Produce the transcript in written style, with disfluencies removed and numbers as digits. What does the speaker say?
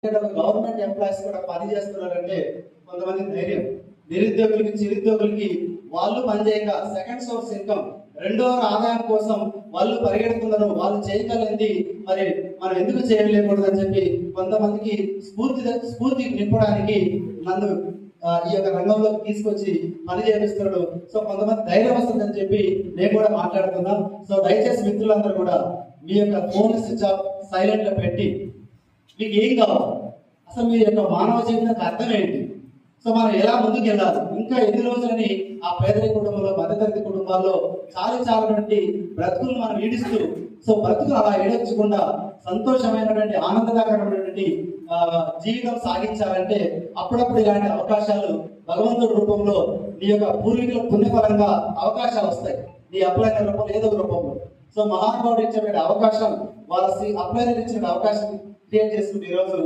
Government employees కూడా పని చేస్తున్నారంటే కొంతమంది ధైర్యం. నిరుద్యోగులకి చిరుద్యోగులకి వాళ్ళు పనిచేయక సెకండ్ సోర్స్ ఇన్కమ్ రెండో ఆదాయం కోసం వాళ్ళు పరిగెడుతున్నారు. వాళ్ళు చేయగలిగింది మరి మనం ఎందుకు చేయలేకూడదు అని చెప్పి కొంతమందికి స్ఫూర్తి నింపడానికి నన్ను ఈ యొక్క రంగంలోకి తీసుకొచ్చి పని చేపిస్తున్నాడు. సో కొంతమంది ధైర్యం వస్తుందని చెప్పి నేను కూడా మాట్లాడుతున్నాను. సో దయచేసి మిత్రులందరూ కూడా మీ యొక్క ఫోన్ స్విచ్ ఆఫ్ సైలెంట్ లో పెట్టి మీకు ఏం కావాలి, అసలు మీ యొక్క మానవ జీవితానికి అర్థం ఏంటి, సో మనం ఎలా ముందుకు వెళ్ళాలి, ఇంకా ఎన్ని రోజులని ఆ పేదరిక కుటుంబంలో మధ్యతరగతి కుటుంబాల్లో చాలాటువంటి బ్రతుకులు మనం ఈడిస్తూ సో బ్రతుకు అలా ఈడొచ్చకుండా సంతోషమైనటువంటి ఆనందకరమైనటువంటి జీవితం సాగించాలంటే అప్పుడప్పుడు ఇలాంటి అవకాశాలు భగవంతుడి రూపంలో నీ యొక్క పూర్వీకుల పుణ్యపరంగా అవకాశాలు వస్తాయి. నీ అప్లైన రూపంలో ఏదో రూపంలో సో మహానుభావుడు ఇచ్చిన అవకాశం వాళ్ళ అప్లైనర్ ఇచ్చిన అవకాశం క్రియేట్ చేసుకుంటే ఈరోజు